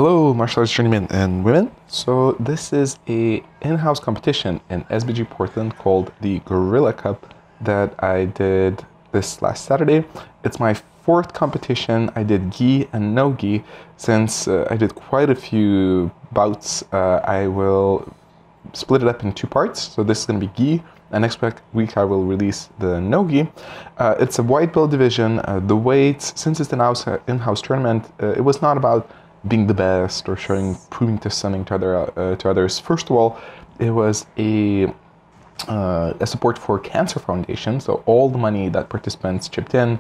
Hello, martial arts journeymen and women. So this is a in-house competition in SBG Portland called the Gorilla Cup that I did this last Saturday. It's my fourth competition. I did gi and no gi. Since I did quite a few bouts, I will split it up in two parts. So this is going to be gi, and next week I will release the no gi. It's a white belt division. The weights, since it's an in-house tournament, it was not about being the best or proving to something to others. First of all, it was a support for Cancer Foundation. So all the money that participants chipped in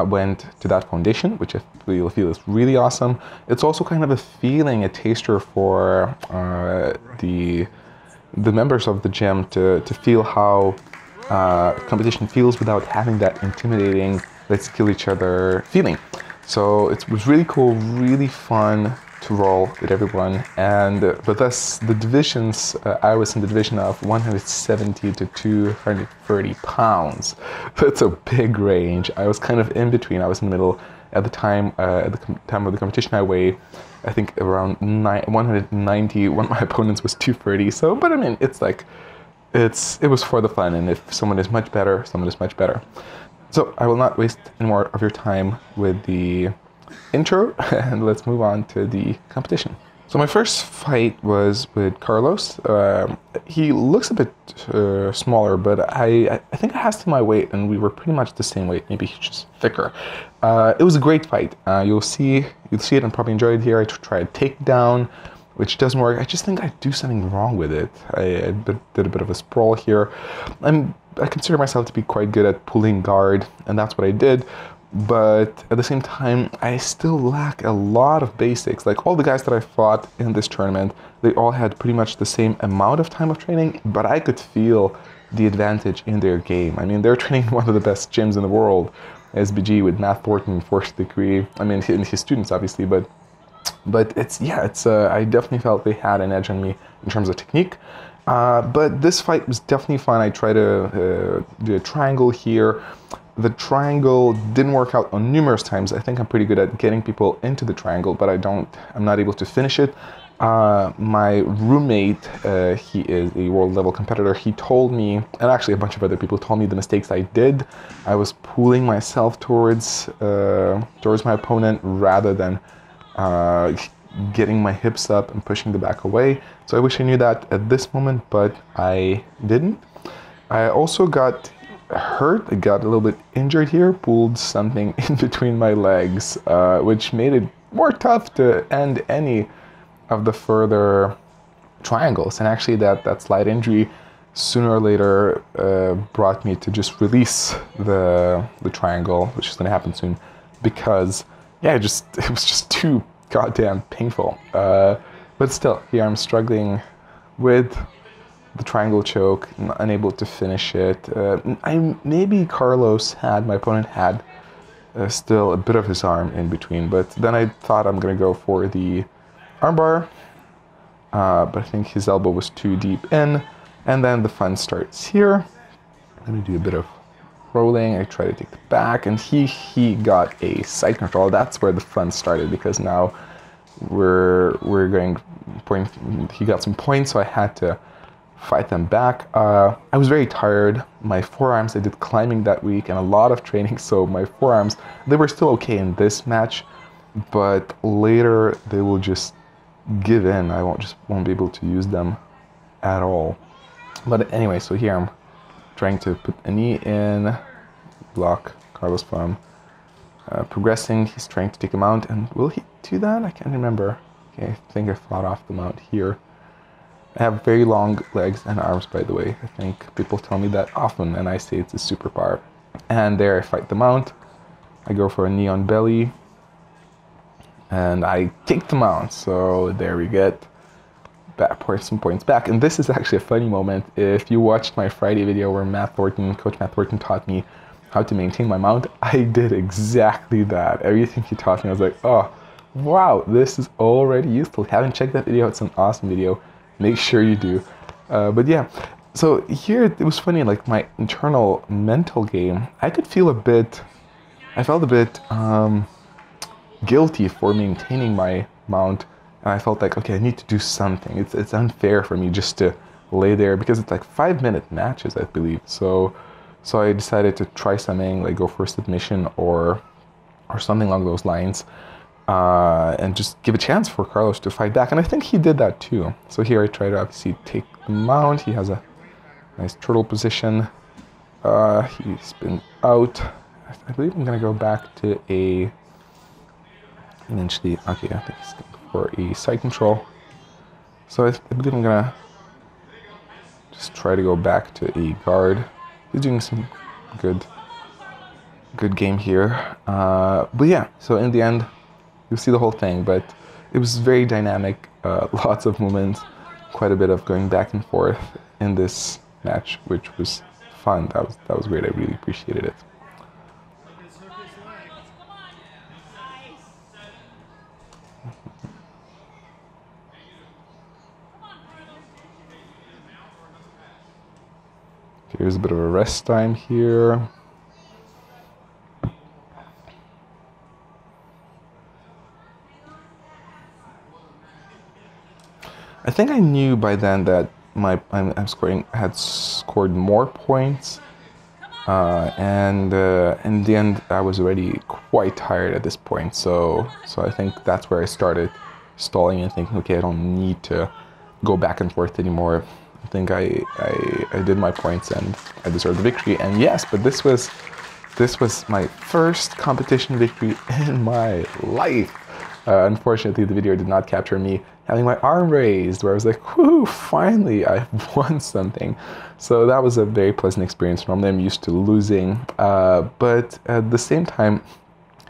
went to that foundation, which I feel is really awesome. It's also kind of a feeling, a taster for the members of the gym to feel how competition feels without having that intimidating, let's kill each other feeling. So it was really cool, really fun to roll with everyone. And with us, the divisions, I was in the division of 170 to 230 pounds. That's a big range. I was kind of in between. I was in the middle. At the time of the competition, I weighed, I think, around 190. One of my opponents was 230. So, but I mean, it's like, it was for the fun. And if someone is much better, someone is much better. So I will not waste any more of your time with the intro, and let's move on to the competition. So my first fight was with Carlos. He looks a bit smaller, but I think it has to my weight, and we were pretty much the same weight. Maybe he's just thicker. It was a great fight. You'll see it and probably enjoy it here. I tried a takedown, which doesn't work. I just think I do something wrong with it. I did a bit of a sprawl here. I consider myself to be quite good at pulling guard, and that's what I did. But at the same time, I still lack a lot of basics. Like all the guys that I fought in this tournament, they all had pretty much the same amount of time of training, but I could feel the advantage in their game. I mean, they're training in one of the best gyms in the world, SBG, with Matt Thornton, fourth degree. I mean, and his students, obviously, but I definitely felt they had an edge on me in terms of technique. But this fight was definitely fun. I tried to do a triangle here. The triangle didn't work out on numerous times. I think I'm pretty good at getting people into the triangle, but I'm not able to finish it. My roommate, he is a world level competitor. He told me, and actually a bunch of other people told me the mistakes I did. I was pulling myself towards my opponent rather than getting my hips up and pushing the back away. So I wish I knew that at this moment, but I didn't. I also got hurt. I got a little bit injured here, pulled something in between my legs, which made it more tough to end any of the further triangles. And actually that slight injury sooner or later brought me to just release the triangle, which is going to happen soon, because yeah, it was just too goddamn painful. But still, here I'm struggling with the triangle choke, unable to finish it. Maybe my opponent had still a bit of his arm in between, but then I thought I'm gonna go for the armbar, but I think his elbow was too deep in, and then the fun starts here. I'm gonna do a bit of rolling. I try to take the back, and he got a side control. That's where the fun started, because now we're going point. He got some points, so I had to fight them back. I was very tired. My forearms, I did climbing that week and a lot of training, so my forearms, they were still okay in this match, but later they will just give in. I won't be able to use them at all. But anyway, so here I'm trying to put a knee in, block Carlos from progressing. He's trying to take a mount, and will he do that? I can't remember. Okay, I think I fought off the mount here. I have very long legs and arms, by the way. I think people tell me that often, and I say it's a superpower. And there I fight the mount. I go for a knee on belly, and I take the mount. So there we get some points back. And this is actually a funny moment. If you watched my Friday video where Coach Matt Thornton taught me how to maintain my mount, I did exactly that. Everything he taught me, I was like, oh, wow, this is already useful. If you haven't checked that video, it's an awesome video. Make sure you do. But yeah, so here it was funny, like my internal mental game, I felt a bit guilty for maintaining my mount and I felt like, okay, I need to do something. It's unfair for me just to lay there, because it's like 5-minute matches, I believe. So I decided to try something, like go for a submission or something along those lines, and just give a chance for Carlos to fight back. And I think he did that too. So here I try to obviously take the mount. He has a nice turtle position. He's been out. I believe I'm gonna go back to a eventually. Okay, I think he's going for a side control. So I believe I'm gonna just try to go back to a guard. He's doing some good game here. But yeah, so in the end, you'll see the whole thing. But it was very dynamic. Lots of movements, quite a bit of going back and forth in this match, which was fun. That was great. I really appreciated it. Here's a bit of a rest time here. I think I knew by then that I had scored more points, and in the end I was already quite tired at this point. So I think that's where I started stalling and thinking, okay, I don't need to go back and forth anymore. I think I did my points and I deserved the victory. And yes, but this was my first competition victory in my life. Unfortunately, the video did not capture me having my arm raised, where I was like, whoo, finally, I've won something. So that was a very pleasant experience. Normally, I'm used to losing. But at the same time,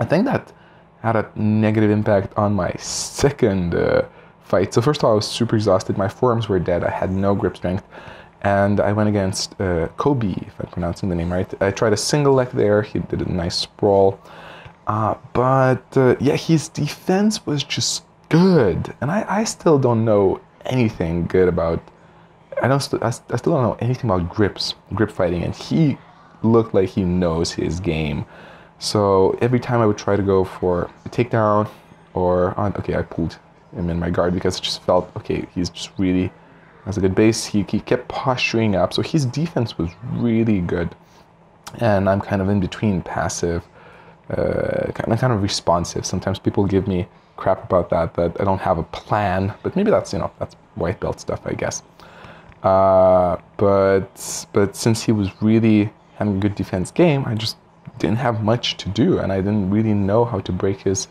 I think that had a negative impact on my second fight. So first of all, I was super exhausted. My forearms were dead. I had no grip strength. And I went against Kobe, if I'm pronouncing the name right. I tried a single leg there. He did a nice sprawl. But yeah, his defense was just good. And I still don't know anything good about... I still don't know anything about grip fighting. And he looked like he knows his game. So every time I would try to go for a takedown or on... Okay, I pulled him in my guard because it just felt, okay, he's just really has a good base. He kept posturing up, so his defense was really good. And I'm kind of in between passive, kind of responsive. Sometimes people give me crap about that I don't have a plan, but maybe that's, that's white belt stuff, I guess. But since he was really having a good defense game, I just didn't have much to do, and I didn't really know how to break his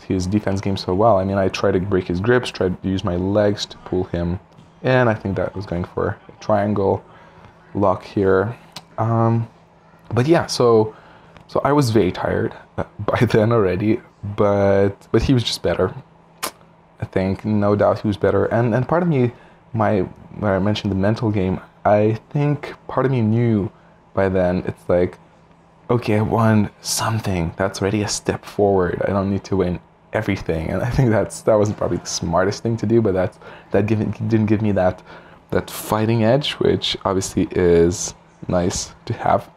his defense game so well. I mean, I tried to break his grips, tried to use my legs to pull him in. I think that was going for a triangle lock here. But yeah, so I was very tired by then already, but he was just better. I think, no doubt he was better. And part of me, when I mentioned the mental game, I think part of me knew by then, it's like, okay, I won something. That's already a step forward. I don't need to win everything. And I think that wasn't probably the smartest thing to do, but that didn't give me that fighting edge, which obviously is nice to have.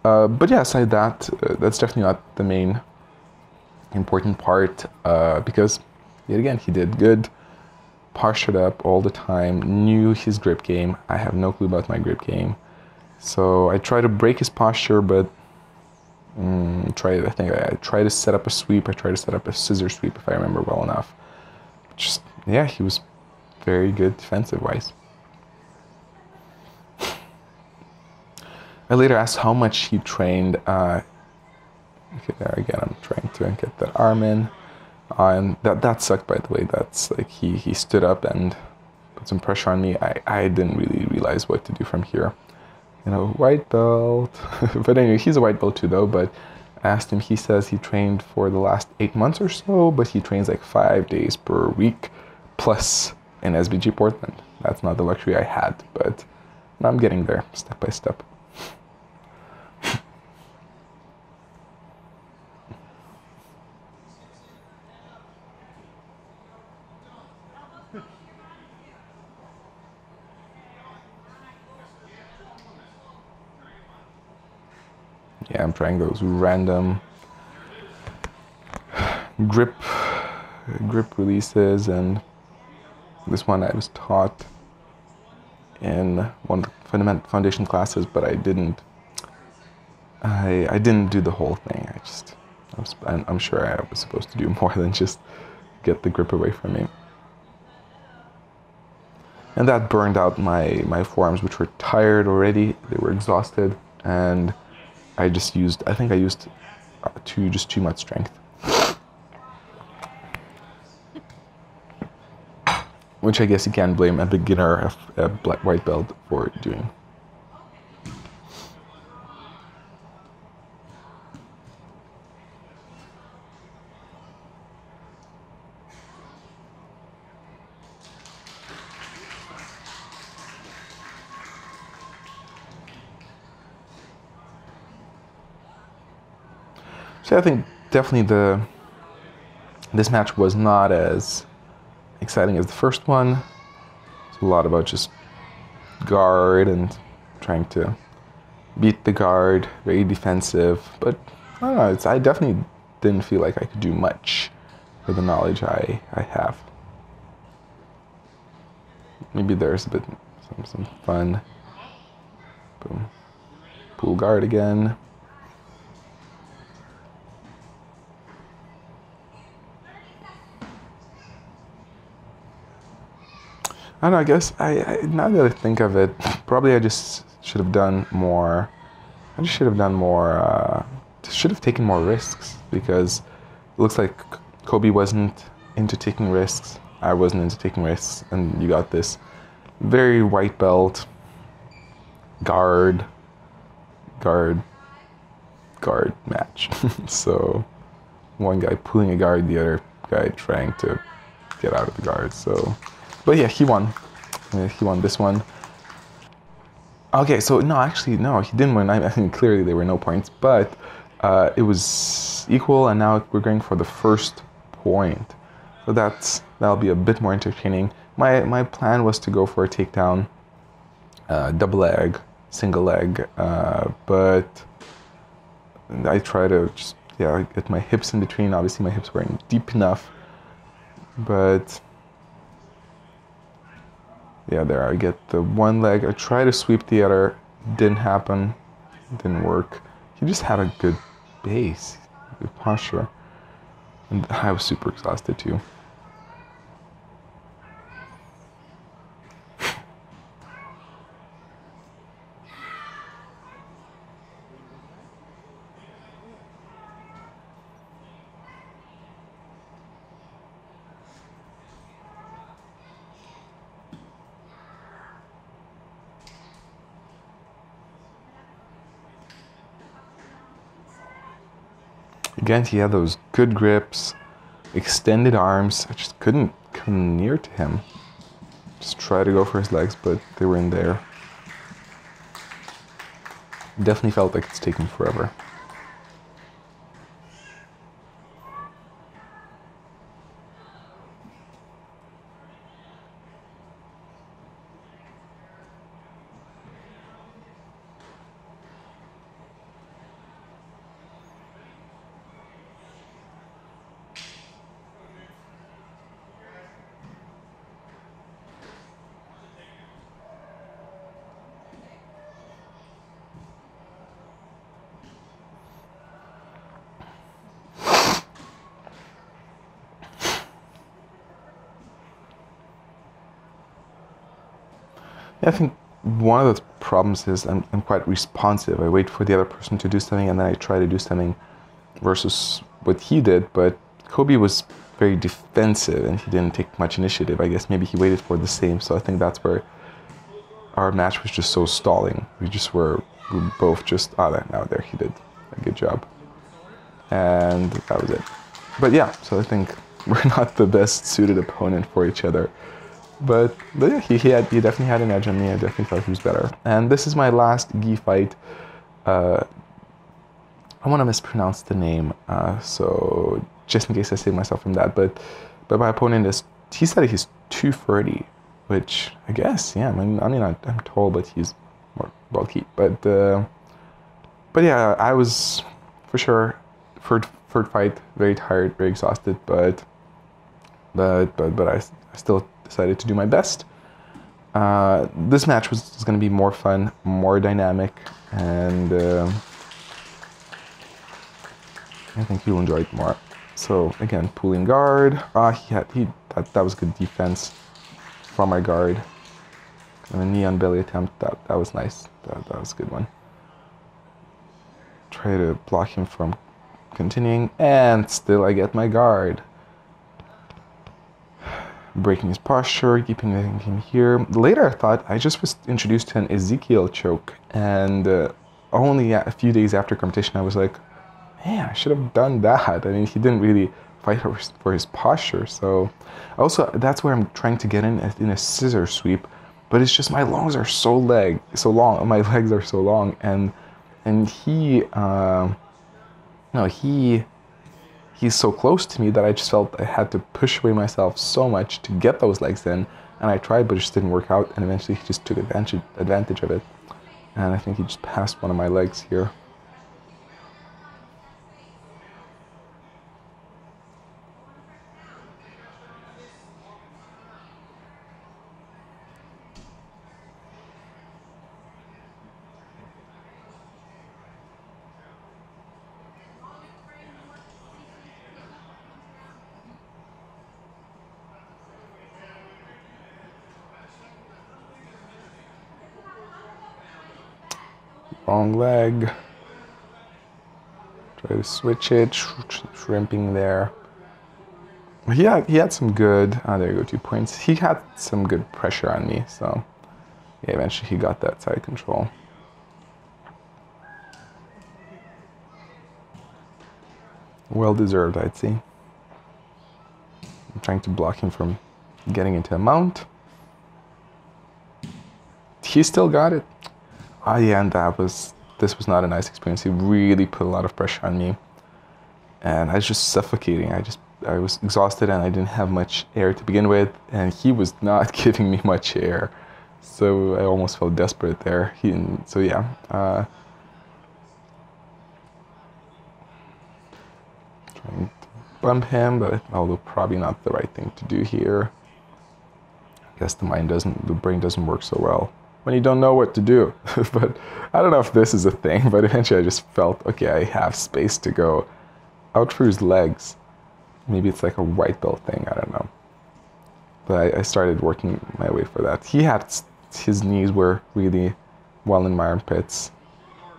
But yeah, aside that, that's definitely not the main important part, because yet again, he did good, postured up all the time, knew his grip game. I have no clue about my grip game. So I tried to break his posture, but I tried to set up a sweep. I tried to set up a scissor sweep, if I remember well enough. Just, yeah, he was very good defensive-wise. I later asked how much he trained. Okay, there again, I'm trying to get that arm in. And that sucked, by the way. That's like, he stood up and put some pressure on me. I didn't really realize what to do from here. White belt. But anyway, he's a white belt too, though. But I asked him, he says he trained for the last 8 months or so, but he trains like 5 days per week, plus in SBG Portland. That's not the luxury I had, but I'm getting there, step by step. Yeah, I'm trying those random grip grip releases, and this one I was taught in one of the foundation classes, but I didn't do the whole thing. I'm sure I was supposed to do more than just get the grip away from me. And that burned out my forearms, which were tired already. They were exhausted, and I think I used too much strength. Which I guess you can blame a beginner, a white belt, for doing. So I think definitely this match was not as exciting as the first one. It's a lot about just guard and trying to beat the guard, very defensive. But I don't know, I definitely didn't feel like I could do much for the knowledge I have. Maybe there's a bit some fun. Boom. Pull guard again. I don't know, I guess now that I think of it, probably I just should have done more. I just should have done more, should have taken more risks, because it looks like Kobe wasn't into taking risks. I wasn't into taking risks, and you got this very white belt guard match. So one guy pulling a guard, the other guy trying to get out of the guard. So, but yeah, he won. He won this one. Okay, so no, actually, no, he didn't win. I think clearly there were no points, but it was equal, and now we're going for the first point. So that'll be a bit more entertaining. My plan was to go for a takedown, double leg, single leg, but I try to just get my hips in between. Obviously, my hips weren't deep enough, but yeah, there I get the one leg. I try to sweep the other, didn't happen, didn't work. He just had a good base, good posture, and I was super exhausted too. Again, he had those good grips, extended arms. I just couldn't come near to him. Just try to go for his legs, but they were in there. Definitely felt like it's taking forever. I think one of the problems is I'm quite responsive. I wait for the other person to do something, and then I try to do something versus what he did. But Kobe was very defensive, and he didn't take much initiative. I guess maybe he waited for the same. So I think that's where our match was just so stalling. We both just, now there, he did a good job. And that was it. But yeah, so I think we're not the best suited opponent for each other. But yeah, he definitely had an edge on me. I definitely thought he was better. And this is my last gi fight. I want to mispronounce the name, so just in case I save myself from that. But my opponent he said he's 230, which I guess, yeah. I mean, I'm tall, but he's more bulky. But yeah, I was for sure third fight, very tired, very exhausted, but but I still decided to do my best. This match was going to be more fun, more dynamic, and I think you'll enjoy it more. So again, pulling guard. That was good defense from my guard. And a knee on belly attempt. That was nice. That was a good one. Try to block him from continuing, and still I get my guard. Breaking his posture, keeping him here. Later I thought I just was introduced to an Ezekiel choke, and only a few days after competition I was like, man, I should have done that. I mean, he didn't really fight for his posture. So also that's where I'm trying to get in a scissor sweep, but it's just my legs are so long. My legs are so long, and he's so close to me that I just felt I had to push away myself so much to get those legs in, and I tried, but it just didn't work out, and eventually he just took advantage of it, and I think he just passed one of my legs here. Wrong leg. Try to switch it, shrimping there. He had some good, there you go, 2 points. He had some good pressure on me, so yeah, eventually he got that side control. Well deserved, I'd say. I'm trying to block him from getting into a mount. He still got it. Yeah, and this was not a nice experience. He really put a lot of pressure on me, and I was just suffocating. I was exhausted, and I didn't have much air to begin with, and he was not giving me much air, so I almost felt desperate there. So yeah. Trying to bump him, but although probably not the right thing to do here. I guess the brain doesn't work so well when you don't know what to do. But I don't know if this is a thing, but eventually I just felt, okay, I have space to go out for his legs. Maybe it's like a white belt thing, I don't know. But I started working my way for that. His knees were really well in my armpits,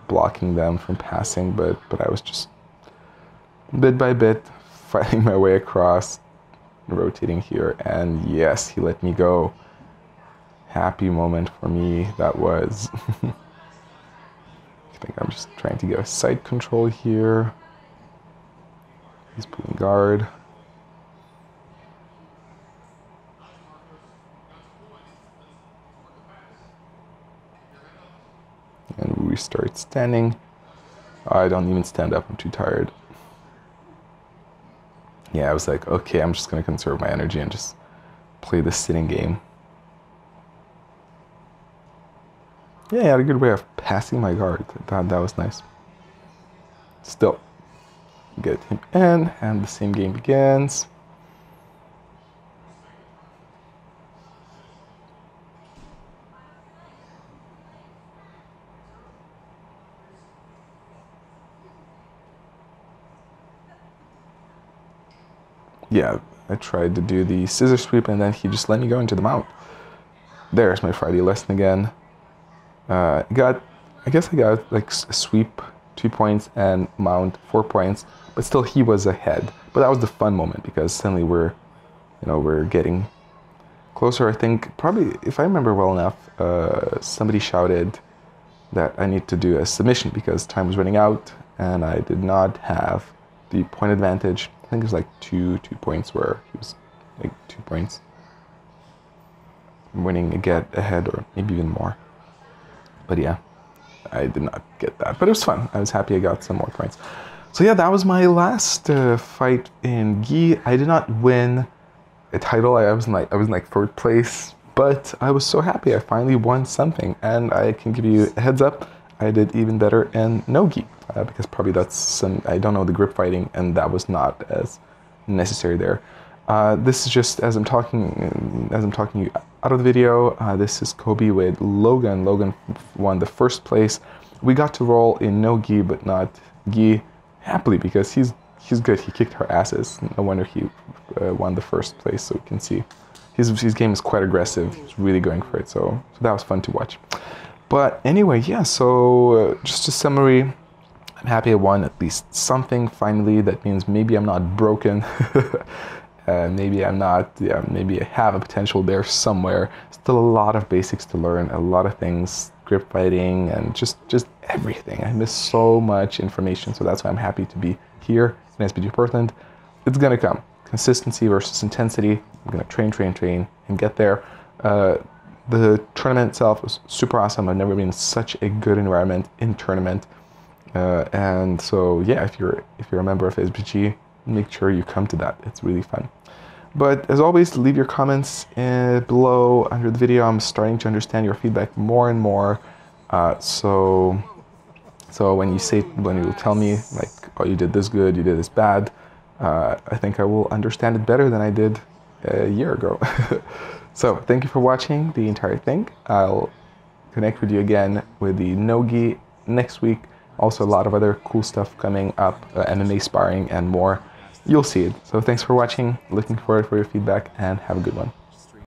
blocking them from passing, but I was just bit by bit fighting my way across, rotating here, and yes, he let me go. Happy moment for me, that was. I think I'm just trying to get a side control here. He's pulling guard. And we start standing. I don't even stand up, I'm too tired. Yeah, I was like, okay, I'm just gonna conserve my energy and just play this sitting game. Yeah, he had a good way of passing my guard. That was nice. Still, get him in, and the same game begins. Yeah, I tried to do the scissor sweep, and then he just let me go into the mount. There's my Friday lesson again. I guess I got like sweep 2 points and mount 4 points, but still he was ahead. But that was the fun moment because suddenly we're getting closer. I think probably, if I remember well enough, somebody shouted that I need to do a submission because time was running out and I did not have the point advantage. I think it was like two points where he was like 2 points. I'm winning a get ahead or maybe even more. But yeah, I did not get that. But it was fun. I was happy I got some more points. So yeah, that was my last fight in gi. I did not win a title. I was in like 3rd place, but I was so happy I finally won something. And I can give you a heads up, I did even better in no gi because probably that's I don't know the grip fighting, and that was not as necessary there. This is just as I'm talking you out of the video. This is Kobe with Logan. Logan won the first place. We got to roll in no gi, but not gi, happily, because he's good. He kicked our asses. No wonder he won the first place. So you can see his game is quite aggressive. He's really going for it. So that was fun to watch. But anyway, yeah. So just a summary. I'm happy I won at least something finally. That means maybe I'm not broken. Maybe I'm not. Yeah, maybe I have a potential there somewhere. Still a lot of basics to learn. A lot of things. Grip fighting and just everything. I miss so much information. So that's why I'm happy to be here in SBG Portland. It's gonna come. Consistency versus intensity. I'm gonna train, and get there. The tournament itself was super awesome. I've never been in such a good environment in tournament. And so yeah, if you're a member of SBG, make sure you come to that. It's really fun. But as always, leave your comments below under the video. I'm starting to understand your feedback more and more. So when you tell me like, oh, you did this good, you did this bad, I think I will understand it better than I did a year ago. So thank you for watching the entire thing. I'll connect with you again with the no-gi next week. Also a lot of other cool stuff coming up, MMA sparring and more. You'll see it. So thanks for watching. Looking forward for your feedback and have a good one.